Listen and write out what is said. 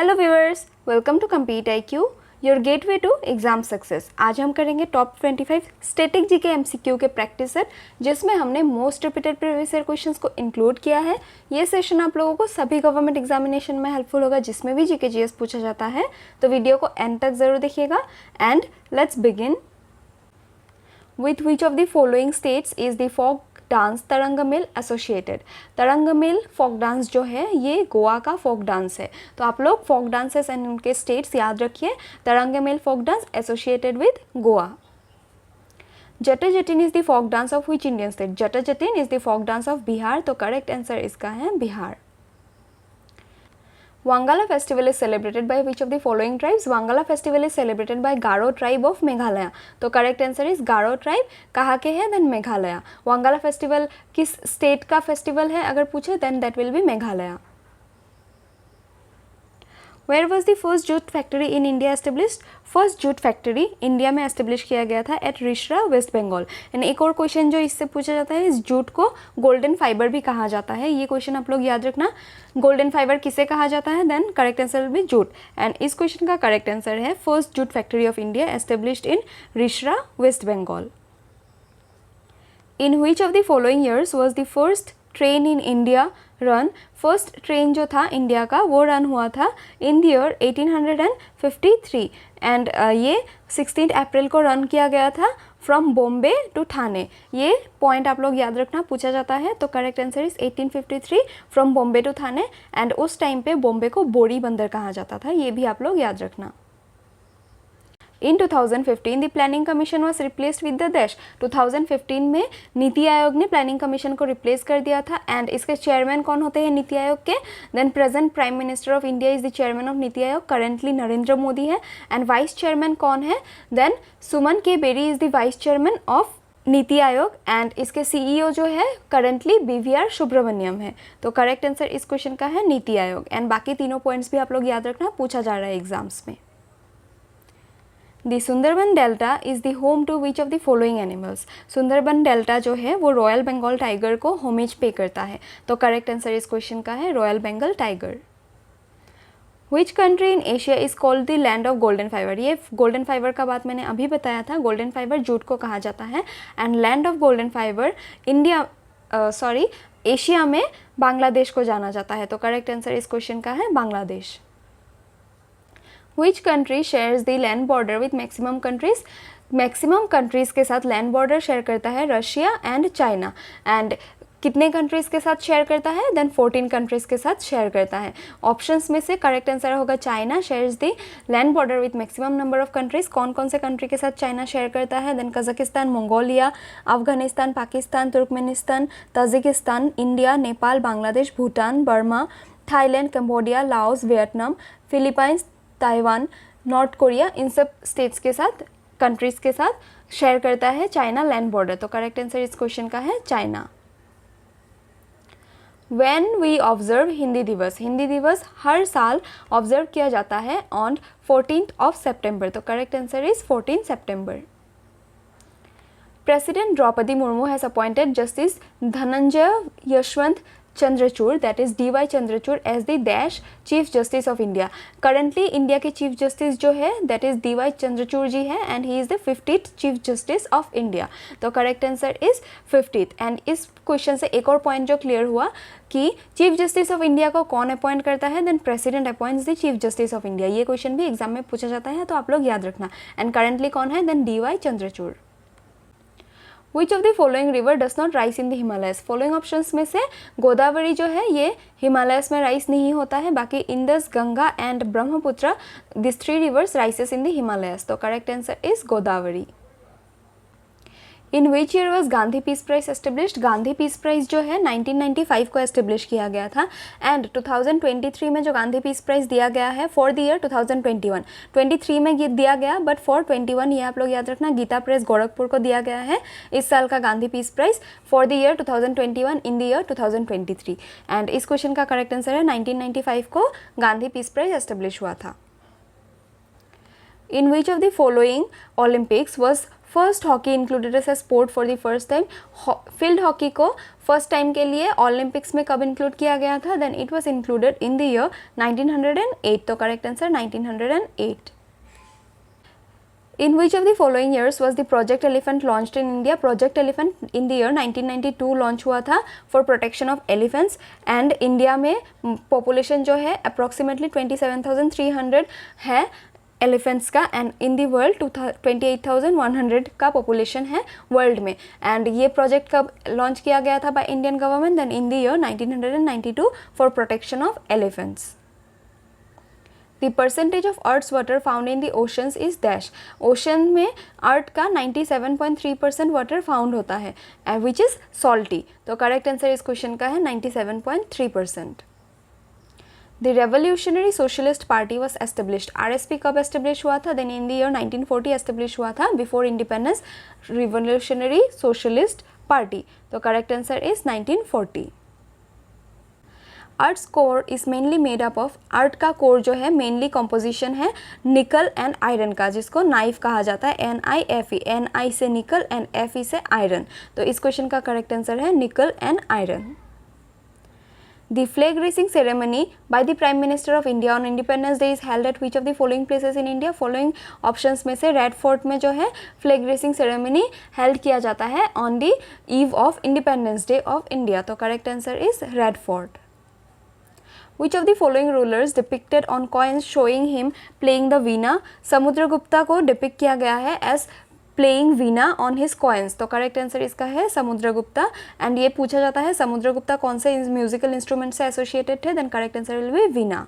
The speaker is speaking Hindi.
Hello viewers, welcome to compete IQ, your gateway to exam success. आज हम करेंगे टॉप 25 स्टैटिक जीके एमसीक्यू के प्रैक्टिस सेट, जिसमें हमने most repeated previous year questions को इंक्लूड किया है। ये सेशन आप लोगों को सभी गवर्नमेंट एग्जामिनेशन में हेल्पफुल होगा, जिसमें भी जीके जीएस पूछा जाता है। तो वीडियो को एंड तक जरूर देखिएगा। And let's begin with which of the following states is the folk dance Tarangamel associated. Tarangamel folk dance जो है ये गोवा का फोक डांस है। तो आप लोग फोक डांसेस एंड उनके स्टेट्स याद रखिए। Tarangamel folk dance associated with Goa. Jata Jatin is the folk dance of which Indian state. Jata Jatin is the folk dance of Bihar. तो करेक्ट आंसर इसका है Bihar. Wangala festival is celebrated by which of the following tribes? Wangala festival is celebrated by Garo tribe of Meghalaya. तो correct answer is Garo tribe। कहाँ के है? Then मेघालय। Wangala festival किस state का festival है अगर पूछे then that will be Meghalaya. Where was the first jute factory in India established? First jute factory India में एस्टेब्लिश किया गया था एट रिश्रा, वेस्ट बंगाल। एंड एक और क्वेश्चन जो इससे पूछा जाता है, इस जूट को गोल्डन फाइबर भी कहा जाता है। ये क्वेश्चन आप लोग याद रखना, गोल्डन फाइबर किसे कहा जाता है? Then correct answer will be jute. And इस क्वेश्चन का करेक्ट आंसर है first jute factory of India established in Rishra, West Bengal. In which of the following years was the first train in India run? First train जो था इंडिया का वो रन हुआ था इन द ईयर 1853। एंड ये 16 अप्रैल को रन किया गया था फ्रॉम बॉम्बे टू ठाणे। ये पॉइंट आप लोग याद रखना, पूछा जाता है। तो correct answer is 1853 from Bombay to Thane. And उस टाइम पे बॉम्बे को बोरी बंदर कहा जाता था, ये भी आप लोग याद रखना। इन 2015 the planning commission was replaced with the dash. 2015 में नीति आयोग ने प्लानिंग कमीशन को रिप्लेस कर दिया था। एंड इसके चेयरमैन कौन होते हैं नीति आयोग के? Then present prime minister of India is the chairman of Niti Aayog. Currently Narendra Modi है। एंड वाइस चेयरमैन कौन है? Then Suman K Bery is the vice chairman of Niti Aayog. And इसके CEO जो है करेंटली BVR सुब्रमण्यम है। तो करेक्ट आंसर इस क्वेश्चन का है नीति आयोग। एंड बाकी तीनों पॉइंट्स भी आप लोग याद रखना, पूछा जा रहा है एग्जाम्स में। The Sundarban delta is the home to which of the following animals. Sundarban delta जो है वो रॉयल बंगाल टाइगर को होमेज पे करता है। तो करेक्ट आंसर इस क्वेश्चन का है royal Bengal tiger. Which country in Asia is called the land of golden fibre. ये गोल्डन फाइबर का बात मैंने अभी बताया था। गोल्डन फाइबर जूट को कहा जाता है। And land of golden fibre Asia में बांग्लादेश को जाना जाता है। तो करेक्ट आंसर इस क्वेश्चन का है Bangladesh. Which country shares the land border with maximum countries? Maximum countries के साथ लैंड बॉर्डर शेयर करता है रशिया एंड चाइना। एंड कितने कंट्रीज़ के साथ शेयर करता है? देन 14 कंट्रीज़ के साथ शेयर करता है। ऑप्शंस में से करेक्ट आंसर होगा China shares the land border with maximum number of countries. कौन कौन से कंट्री के साथ चाइना शेयर करता है? Then Kazakhstan, Mongolia, Afghanistan, Pakistan, Turkmenistan, Tajikistan, India, Nepal, Bangladesh, Bhutan, Burma, Thailand, Cambodia, Laos, Vietnam, Philippines, Taiwan, north Korea, इन सब स्टेट्स के साथ, कंट्रीज़ के साथ शेयर करता है चाइना लैंड बॉर्डर। तो करेक्ट आंसर इस क्वेश्चन का है China. When we observe Hindi दिवस। हिंदी दिवस हर साल ऑब्जर्व किया जाता है ऑन 14th of September। तो correct answer is 14 September। President Draupadi Murmu has appointed Justice Dhananjay Yashwant Chandrachud, that is DY Chandrachud, as the dash Chief Justice of India। Currently India के Chief Justice जो है that is DY Chandrachud जी है and he is the 50th Chief Justice of India। तो correct answer is 50th। and इस क्वेश्चन से एक और पॉइंट जो क्लियर हुआ कि चीफ जस्टिस ऑफ इंडिया को कौन अपॉइंट करता है? Then president appoints the chief justice of India. ये क्वेश्चन भी एग्जाम में पूछा जाता है, तो आप लोग याद रखना। एंड करेंटली कौन है? Then DY Chandrachud। Which of the following river does not rise in the Himalayas. Following options में से गोदावरी जो है ये हिमालयस में राइस नहीं होता है। बाकी Indus, Ganga and Brahmaputra, this 3 rivers rises in the Himalayas. तो correct answer is Godavari. In which year was Gandhi peace prize established. Gandhi peace prize जो है 1995 को एस्टेब्लिश किया गया था। एंड 2023 में जो गांधी पीस प्राइज दिया गया है फॉर द ईयर 2021, 23 में ये दिया गया बट फॉर 21 ये आप लोग याद रखना, गीता प्रेस गोरखपुर को दिया गया है इस साल का Gandhi peace prize for the year 2021 in the year 2023। And इस क्वेश्चन का करेक्ट आंसर है 1995 को गांधी पीस प्राइज एस्टेब्लिश हुआ था। In which of the following Olympics was first hockey included as a sport for the first time? Field hockey को फर्स्ट टाइम के लिए ओलंपिक्स में कब इंक्लूड किया गया था? Then it was included in the year 1908. तो correct answer 1908. In which of the following years was the Project Elephant launched in India? Project Elephant in the year 1992 launch हुआ था for protection of elephants and India में population जो है approximately 27,300 है एलिफेंट्स का एंड इन दी वर्ल्ड 28,100 का पॉपुलेशन है वर्ल्ड में. एंड ये प्रोजेक्ट कब लॉन्च किया गया था by Indian government? Then in the year 1992 for protection of elephants. The percentage of earth's water found in the oceans is dash. Ocean में अर्थ का 97.3% वाटर फाउंड होता है विच इज़ सॉल्टी. तो करेक्ट आंसर इस क्वेश्चन का है 97.3%. The revolutionary socialist party was established. RSP कब एस्टेब्लिश हुआ था? Then in the year 1940 establish हुआ था before independence revolutionary socialist party. तो correct answer is 1940. Earth core is mainly made up of. Earth का कोर जो है मेनली कॉम्पोजिशन है निकल एंड आयरन का, जिसको नाइफ कहा जाता है. NiFe. Ni से निकल एंड Fe से आयरन. तो इस क्वेश्चन का करेक्ट आंसर है निकल and iron. The flag raising ceremony by the Prime Minister of India on Independence Day is held at which of the following places in India? Following options में से रेड फोर्ट में जो है फ्लैग रेसिंग सेरेमनी हेल्ड किया जाता है on the eve of independence day of India. तो correct answer is red fort. Which of the following rulers depicted on coins showing him playing the veena? Samudragupta को डिपिक्ट किया गया है as playing veena on his coins. तो करेक्ट आंसर इसका है समुद्रगुप्ता. एंड ये पूछा जाता है समुद्रगुप्ता कौन से म्यूजिकल इंस्ट्रूमेंट से एसोसिएटेड थे? Then correct answer will be Veena.